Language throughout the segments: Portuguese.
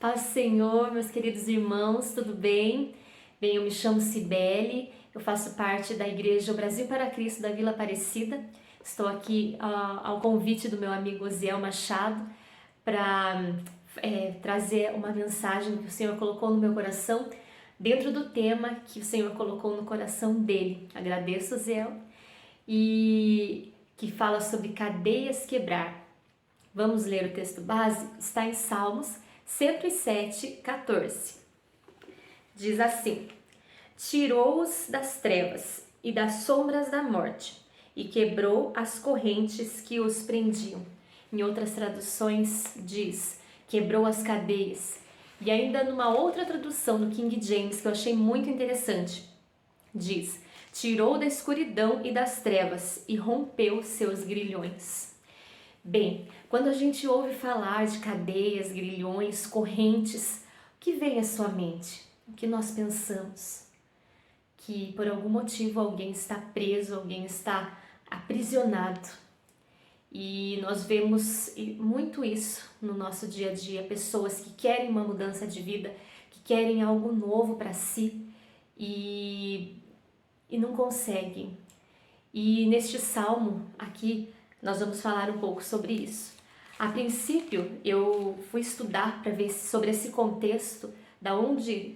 Paz do Senhor, meus queridos irmãos, tudo bem? Bem, eu me chamo Cibele, eu faço parte da Igreja Brasil para Cristo da Vila Aparecida. Estou aqui ao convite do meu amigo Osiel Machado para trazer uma mensagem que o Senhor colocou no meu coração dentro do tema que o Senhor colocou no coração dele. Agradeço, Osiel, e que fala sobre cadeias quebrar. Vamos ler o texto base? Está em Salmos 107:14. Diz assim: tirou-os das trevas e das sombras da morte e quebrou as correntes que os prendiam. Em outras traduções diz: quebrou as cadeias. E ainda numa outra tradução do King James que eu achei muito interessante, diz: tirou da escuridão e das trevas e rompeu seus grilhões. Bem, quando a gente ouve falar de cadeias, grilhões, correntes, o que vem à sua mente? O que nós pensamos? Que por algum motivo alguém está preso, alguém está aprisionado. E nós vemos muito isso no nosso dia a dia, pessoas que querem uma mudança de vida, que querem algo novo para si e não conseguem. E neste salmo aqui, nós vamos falar um pouco sobre isso. A princípio, eu fui estudar para ver sobre esse contexto,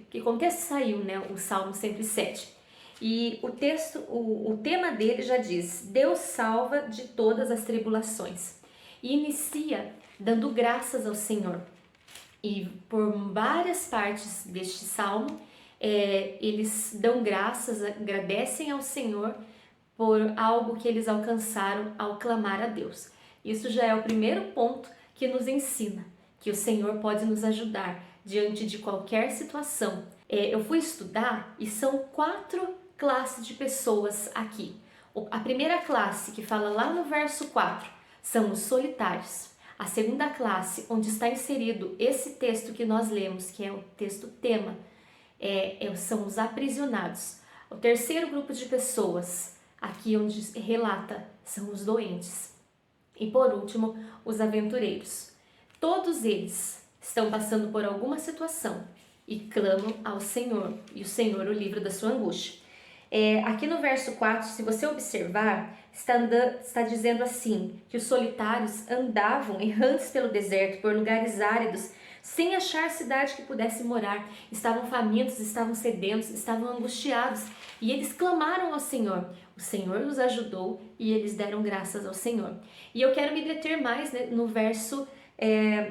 que contexto saiu, né, o Salmo 107. E o tema dele já diz: Deus salva de todas as tribulações. E inicia dando graças ao Senhor. E por várias partes deste salmo, eles dão graças, agradecem ao Senhor por algo que eles alcançaram ao clamar a Deus. Isso já é o primeiro ponto que nos ensina que o Senhor pode nos ajudar diante de qualquer situação. Eu fui estudar e são 4 classes de pessoas aqui. A primeira classe, que fala lá no verso 4, são os solitários. A segunda classe, onde está inserido esse texto que nós lemos, que é o texto tema, são os aprisionados. O terceiro grupo de pessoas, aqui onde relata, são os doentes. E por último, os aventureiros. Todos eles estão passando por alguma situação e clamam ao Senhor, e o Senhor o livra da sua angústia. Aqui no verso 4, se você observar, está dizendo assim, que os solitários andavam errantes pelo deserto, por lugares áridos, sem achar cidade que pudesse morar. Estavam famintos, estavam sedentos, estavam angustiados, e eles clamaram ao Senhor. O Senhor os ajudou e eles deram graças ao Senhor. E eu quero me deter mais, né, no verso,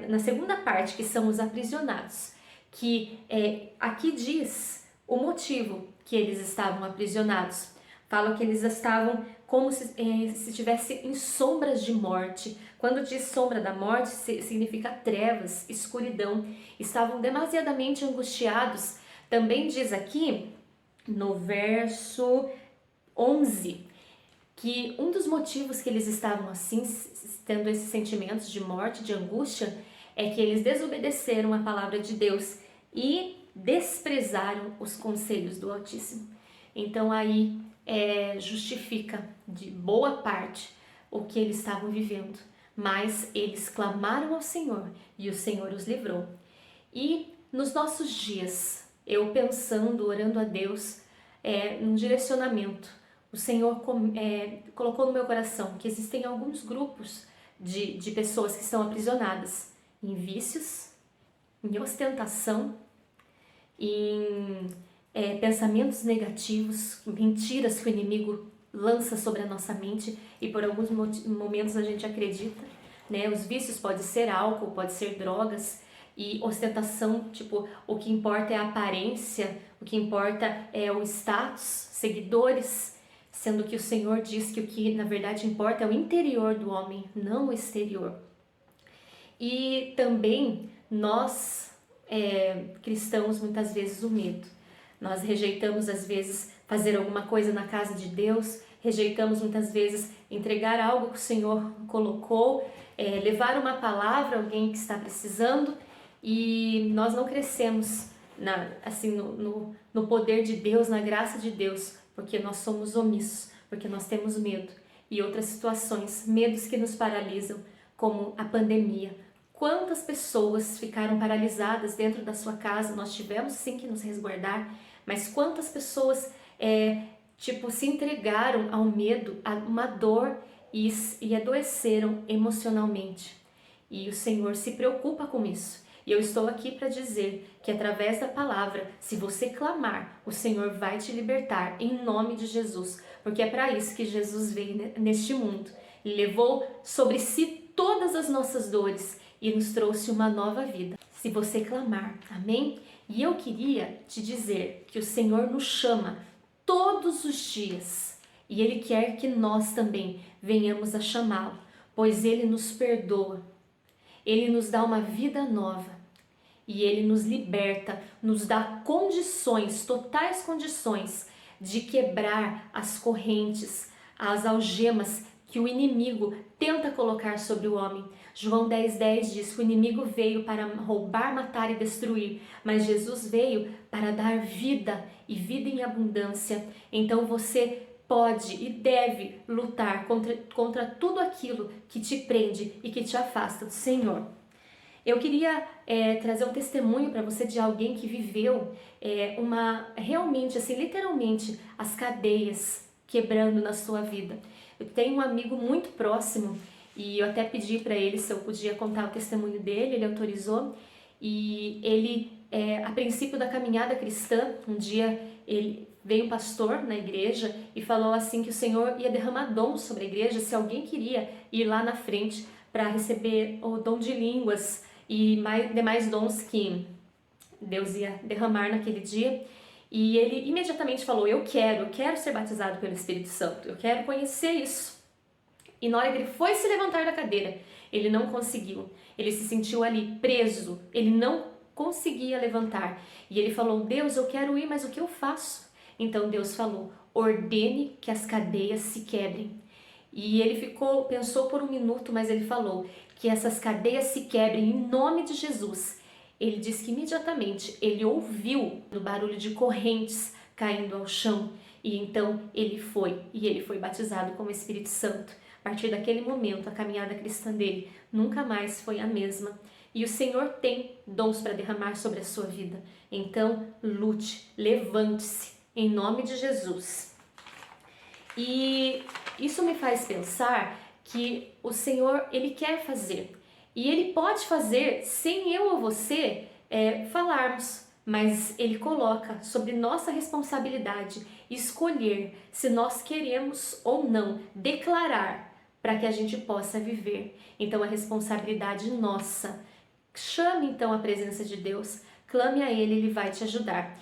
na segunda parte, que são os aprisionados, que aqui diz o motivo que eles estavam aprisionados. Fala que eles estavam como se estivesse em sombras de morte. Quando diz sombra da morte, significa trevas, escuridão. Estavam demasiadamente angustiados. Também diz aqui, no verso 11, que um dos motivos que eles estavam assim, tendo esses sentimentos de morte, de angústia, é que eles desobedeceram a palavra de Deus e desprezaram os conselhos do Altíssimo. Então aí justifica de boa parte o que eles estavam vivendo, mas eles clamaram ao Senhor e o Senhor os livrou. E nos nossos dias, eu pensando, orando a Deus, num direcionamento, o Senhor colocou no meu coração que existem alguns grupos de pessoas que estão aprisionadas em vícios, em ostentação, em pensamentos negativos, mentiras que o inimigo lança sobre a nossa mente e por alguns momentos a gente acredita, né? Os vícios pode ser álcool, pode ser drogas, e ostentação, tipo, o que importa é a aparência, o que importa é o status, seguidores, sendo que o Senhor diz que o que na verdade importa é o interior do homem, não o exterior. E também nós, cristãos, muitas vezes o medo. Nós rejeitamos às vezes fazer alguma coisa na casa de Deus, rejeitamos muitas vezes entregar algo que o Senhor colocou, levar uma palavra a alguém que está precisando, e nós não crescemos no poder de Deus, na graça de Deus, porque nós somos omissos, porque nós temos medo e outras situações, medos que nos paralisam, como a pandemia, Quantas pessoas ficaram paralisadas dentro da sua casa? Nós tivemos sim que nos resguardar, mas quantas pessoas se entregaram ao medo, a uma dor e adoeceram emocionalmente. E o Senhor se preocupa com isso. E eu estou aqui para dizer que através da palavra, se você clamar, o Senhor vai te libertar em nome de Jesus, porque é para isso que Jesus veio neste mundo. Ele levou sobre si todas as nossas dores e nos trouxe uma nova vida. Se você clamar, amém? E eu queria te dizer que o Senhor nos chama todos os dias e Ele quer que nós também venhamos a chamá-lo, pois Ele nos perdoa, Ele nos dá uma vida nova e Ele nos liberta, nos dá condições, totais condições de quebrar as correntes, as algemas que o inimigo tenta colocar sobre o homem. João 10,10 diz que o inimigo veio para roubar, matar e destruir, mas Jesus veio para dar vida e vida em abundância. Então você pode e deve lutar contra tudo aquilo que te prende e que te afasta do Senhor. Eu queria trazer um testemunho para você de alguém que viveu realmente, assim, literalmente, as cadeias quebrando na sua vida. Eu tenho um amigo muito próximo e eu até pedi para ele se eu podia contar o testemunho dele, ele autorizou. E ele, a princípio da caminhada cristã, um dia veio um pastor na igreja e falou assim que o Senhor ia derramar dons sobre a igreja se alguém queria ir lá na frente para receber o dom de línguas e demais dons que Deus ia derramar naquele dia. E ele imediatamente falou, eu quero ser batizado pelo Espírito Santo, eu quero conhecer isso. E na hora que ele foi se levantar da cadeira, ele não conseguiu, ele se sentiu ali preso, ele não conseguia levantar. E ele falou, Deus, eu quero ir, mas o que eu faço? Então Deus falou, ordene que as cadeias se quebrem. E ele pensou por um minuto, mas ele falou que essas cadeias se quebrem em nome de Jesus. Ele disse que imediatamente ele ouviu o barulho de correntes caindo ao chão e então ele foi batizado com o Espírito Santo. A partir daquele momento, a caminhada cristã dele nunca mais foi a mesma. E o Senhor tem dons para derramar sobre a sua vida. Então, lute, levante-se em nome de Jesus. E isso me faz pensar que o Senhor, Ele quer fazer. E Ele pode fazer sem eu ou você falarmos, mas Ele coloca sobre nossa responsabilidade escolher se nós queremos ou não declarar para que a gente possa viver. Então a responsabilidade nossa. Chame então a presença de Deus, clame a Ele, Ele vai te ajudar.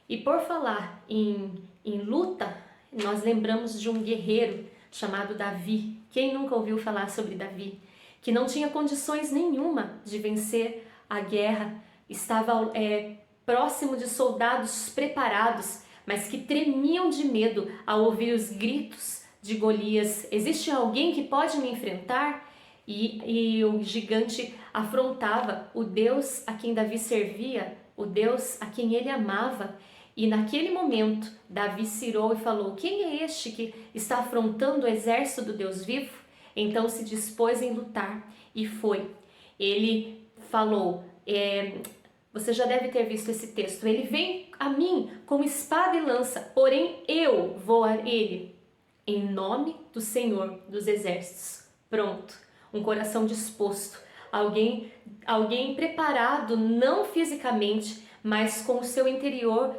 E por falar em luta, nós lembramos de um guerreiro chamado Davi. Quem nunca ouviu falar sobre Davi? Que não tinha condições nenhuma de vencer a guerra, estava próximo de soldados preparados, mas que tremiam de medo ao ouvir os gritos de Golias. Existe alguém que pode me enfrentar? E o gigante afrontava o Deus a quem Davi servia, o Deus a quem ele amava. E naquele momento, Davi se irou e falou, quem é este que está afrontando o exército do Deus vivo? Então se dispôs em lutar e foi. Ele falou, você já deve ter visto esse texto, ele vem a mim com espada e lança, porém eu vou a ele, em nome do Senhor dos exércitos. Pronto, um coração disposto, alguém preparado, não fisicamente, mas com o seu interior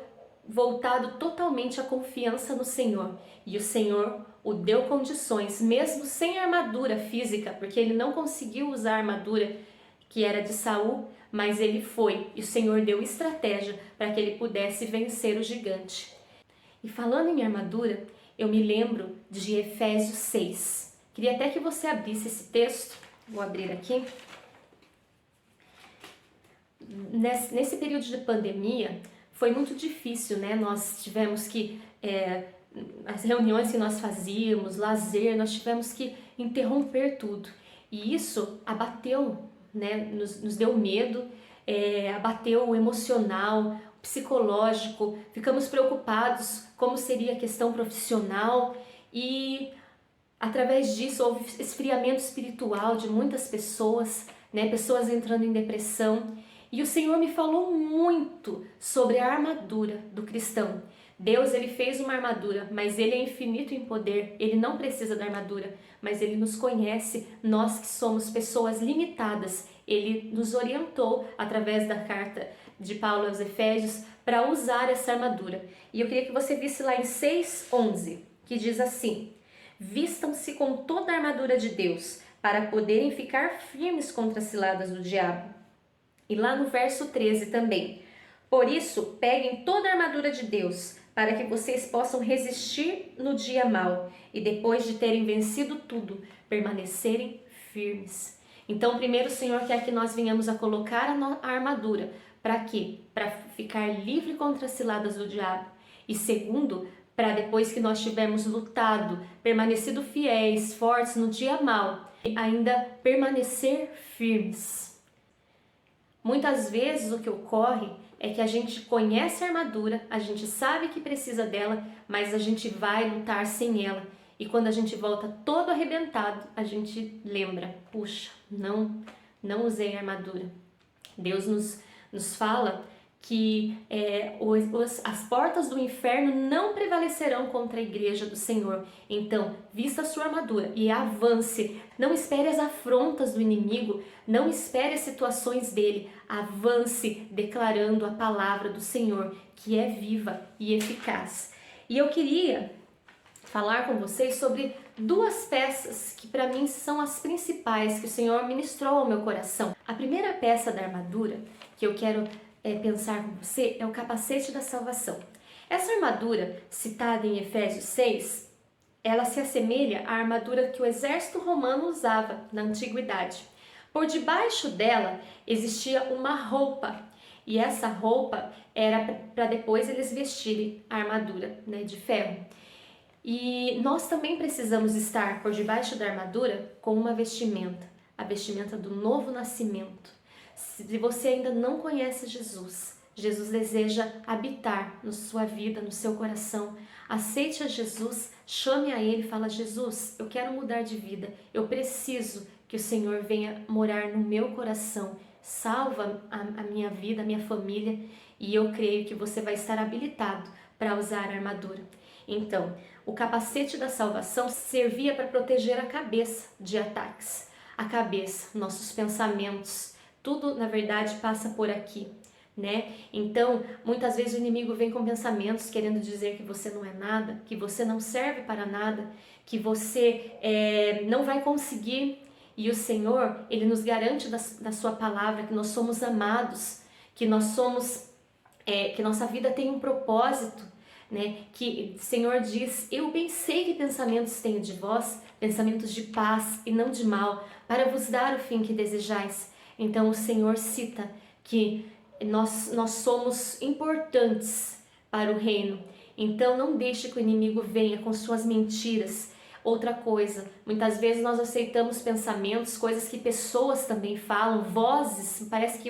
voltado totalmente à confiança no Senhor. E o Senhor o deu condições, mesmo sem armadura física, porque ele não conseguiu usar a armadura que era de Saul, mas ele foi, e o Senhor deu estratégia para que ele pudesse vencer o gigante. E falando em armadura, eu me lembro de Efésios 6. Queria até que você abrisse esse texto, vou abrir aqui. Nesse período de pandemia, foi muito difícil, né? Nós tivemos que, as reuniões que nós fazíamos, lazer, nós tivemos que interromper tudo. E isso abateu, né? Nos deu medo, abateu o emocional, o psicológico, ficamos preocupados como seria a questão profissional e através disso houve esfriamento espiritual de muitas pessoas, né? Pessoas entrando em depressão. E o Senhor me falou muito sobre a armadura do cristão. Deus, ele fez uma armadura, mas ele é infinito em poder, ele não precisa da armadura, mas ele nos conhece, nós que somos pessoas limitadas. Ele nos orientou através da carta de Paulo aos Efésios para usar essa armadura. E eu queria que você visse lá em 6:11, que diz assim: vistam-se com toda a armadura de Deus, para poderem ficar firmes contra as ciladas do diabo. E lá no verso 13 também: por isso, peguem toda a armadura de Deus, para que vocês possam resistir no dia mau e depois de terem vencido tudo, permanecerem firmes. Então, primeiro o Senhor quer que nós venhamos a colocar a armadura. Para quê? Para ficar livre contra as ciladas do diabo. E segundo, para depois que nós tivermos lutado, permanecido fiéis, fortes no dia mau, ainda permanecer firmes. Muitas vezes o que ocorre é que a gente conhece a armadura, a gente sabe que precisa dela, mas a gente vai lutar sem ela. E quando a gente volta todo arrebentado, a gente lembra: puxa, não usei a armadura. Deus nos fala que as portas do inferno não prevalecerão contra a igreja do Senhor. Então, vista a sua armadura e avance. Não espere as afrontas do inimigo, não espere as situações dele. Avance declarando a palavra do Senhor, que é viva e eficaz. E eu queria falar com vocês sobre duas peças que para mim são as principais que o Senhor ministrou ao meu coração. A primeira peça da armadura que eu quero pensar com você é o capacete da salvação. Essa armadura, citada em Efésios 6, ela se assemelha à armadura que o exército romano usava na antiguidade. Por debaixo dela existia uma roupa, e essa roupa era para depois eles vestirem a armadura, né, de ferro. E nós também precisamos estar por debaixo da armadura com uma vestimenta, a vestimenta do novo nascimento. Se você ainda não conhece Jesus, Jesus deseja habitar na sua vida, no seu coração. Aceite a Jesus, chame a Ele e fala: Jesus, eu quero mudar de vida, eu preciso que o Senhor venha morar no meu coração. Salva a minha vida, a minha família, e eu creio que você vai estar habilitado para usar a armadura. Então, o capacete da salvação servia para proteger a cabeça de ataques. A cabeça, nossos pensamentos, tudo na verdade passa por aqui, né? Então, muitas vezes o inimigo vem com pensamentos querendo dizer que você não é nada, que você não serve para nada, que você não vai conseguir. E o Senhor, Ele nos garante da sua palavra que nós somos amados, que nós somos, que nossa vida tem um propósito, né? Que o Senhor diz: eu bem sei que pensamentos tenho de vós, pensamentos de paz e não de mal, para vos dar o fim que desejais. Então o Senhor cita que nós somos importantes para o reino. Então não deixe que o inimigo venha com suas mentiras. Outra coisa, muitas vezes nós aceitamos pensamentos, coisas que pessoas também falam, vozes, parece que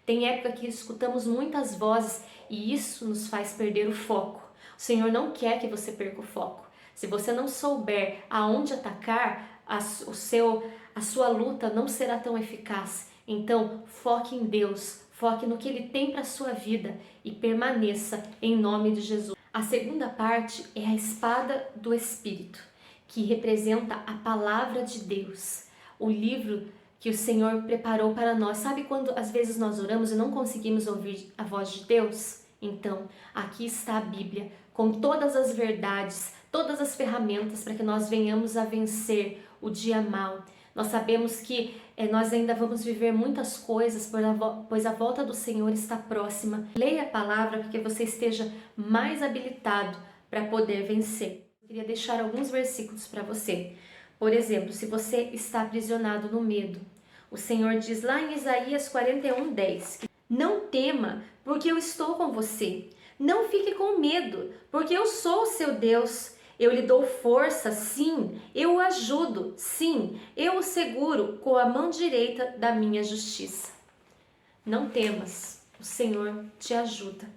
tem época que escutamos muitas vozes e isso nos faz perder o foco. O Senhor não quer que você perca o foco. Se você não souber aonde atacar, a sua luta não será tão eficaz. Então, foque em Deus, foque no que Ele tem para a sua vida e permaneça em nome de Jesus. A segunda parte é a espada do Espírito, que representa a palavra de Deus, o livro que o Senhor preparou para nós. Sabe quando às vezes nós oramos e não conseguimos ouvir a voz de Deus? Então, aqui está a Bíblia, com todas as verdades, todas as ferramentas para que nós venhamos a vencer o dia mau. Nós sabemos que nós ainda vamos viver muitas coisas, pois a volta do Senhor está próxima. Leia a palavra para que você esteja mais habilitado para poder vencer. Eu queria deixar alguns versículos para você. Por exemplo, se você está aprisionado no medo, o Senhor diz lá em Isaías 41:10, não tema, porque eu estou com você. Não fique com medo, porque eu sou o seu Deus. Eu lhe dou força, sim, eu o ajudo, sim, eu o seguro com a mão direita da minha justiça. Não temas, o Senhor te ajuda.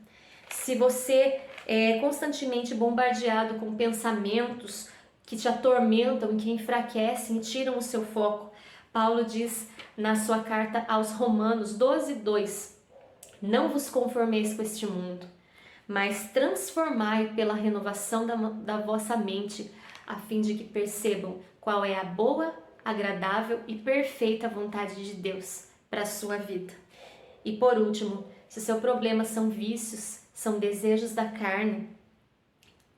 Se você é constantemente bombardeado com pensamentos que te atormentam, que enfraquecem e tiram o seu foco, Paulo diz na sua carta aos Romanos 12:2: não vos conformeis com este mundo, mas transformai pela renovação da vossa mente, a fim de que percebam qual é a boa, agradável e perfeita vontade de Deus para a sua vida. E por último, se o seu problema são vícios, são desejos da carne,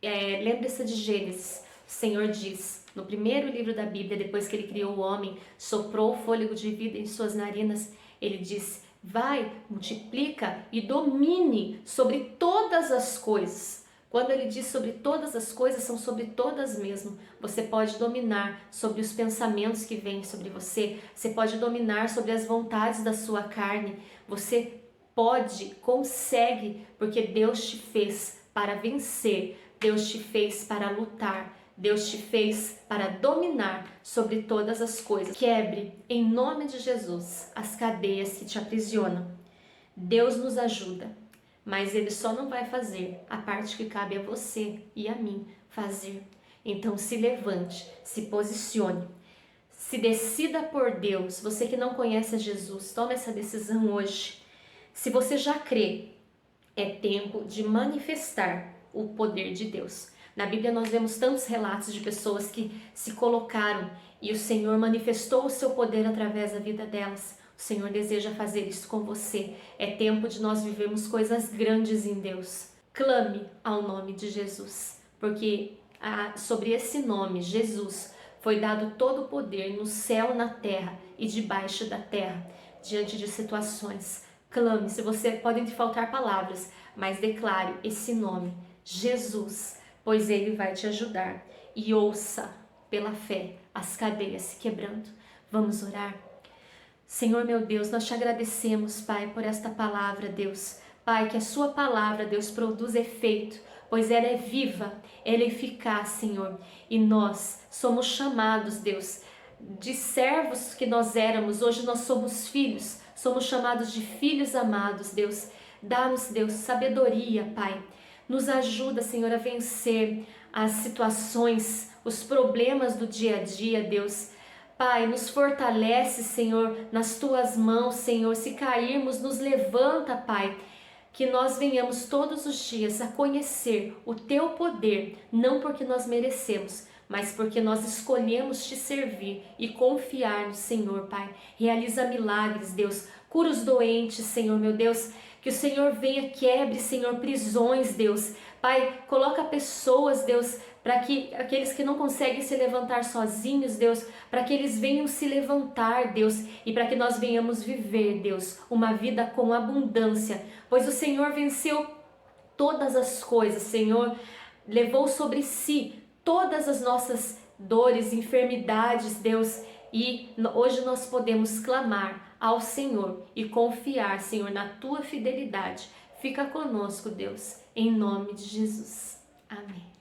lembre-se de Gênesis. O Senhor diz, no primeiro livro da Bíblia, depois que Ele criou o homem, soprou o fôlego de vida em suas narinas, Ele diz: vai, multiplica e domine sobre todas as coisas. Quando Ele diz sobre todas as coisas, são sobre todas mesmo. Você pode dominar sobre os pensamentos que vêm sobre você, você pode dominar sobre as vontades da sua carne, você pode, consegue, porque Deus te fez para vencer, Deus te fez para lutar, Deus te fez para dominar sobre todas as coisas. Quebre, em nome de Jesus, as cadeias que te aprisionam. Deus nos ajuda, mas Ele só não vai fazer a parte que cabe a você e a mim fazer. Então se levante, se posicione, se decida por Deus. Você que não conhece a Jesus, tome essa decisão hoje. Se você já crê, é tempo de manifestar o poder de Deus. Na Bíblia nós vemos tantos relatos de pessoas que se colocaram e o Senhor manifestou o seu poder através da vida delas. O Senhor deseja fazer isso com você. É tempo de nós vivermos coisas grandes em Deus. Clame ao nome de Jesus, porque sobre esse nome, Jesus, foi dado todo o poder no céu, na terra e debaixo da terra, diante de situações. Clame, se você podem te faltar palavras, mas declare esse nome, Jesus, pois Ele vai te ajudar. E ouça pela fé as cadeias se quebrando. Vamos orar? Senhor meu Deus, nós te agradecemos, Pai, por esta palavra, Deus. Pai, que a sua palavra, Deus, produz efeito, pois ela é viva, ela é eficaz, Senhor. E nós somos chamados, Deus, de servos que nós éramos, hoje nós somos filhos, somos chamados de filhos amados, Deus. Dá-nos, Deus, sabedoria, Pai. Nos ajuda, Senhor, a vencer as situações, os problemas do dia a dia, Deus. Pai, nos fortalece, Senhor, nas Tuas mãos, Senhor. Se cairmos, nos levanta, Pai. Que nós venhamos todos os dias a conhecer o Teu poder, não porque nós merecemos, mas porque nós escolhemos Te servir e confiar no Senhor, Pai. Realiza milagres, Deus. Cura os doentes, Senhor, meu Deus. Que o Senhor venha, quebre, Senhor, prisões, Deus. Pai, coloca pessoas, Deus, para que aqueles que não conseguem se levantar sozinhos, Deus, para que eles venham se levantar, Deus, e para que nós venhamos viver, Deus, uma vida com abundância, pois o Senhor venceu todas as coisas, Senhor, levou sobre si todas as nossas dores, enfermidades, Deus, e hoje nós podemos clamar ao Senhor e confiar, Senhor, na Tua fidelidade. Fica conosco, Deus, em nome de Jesus. Amém.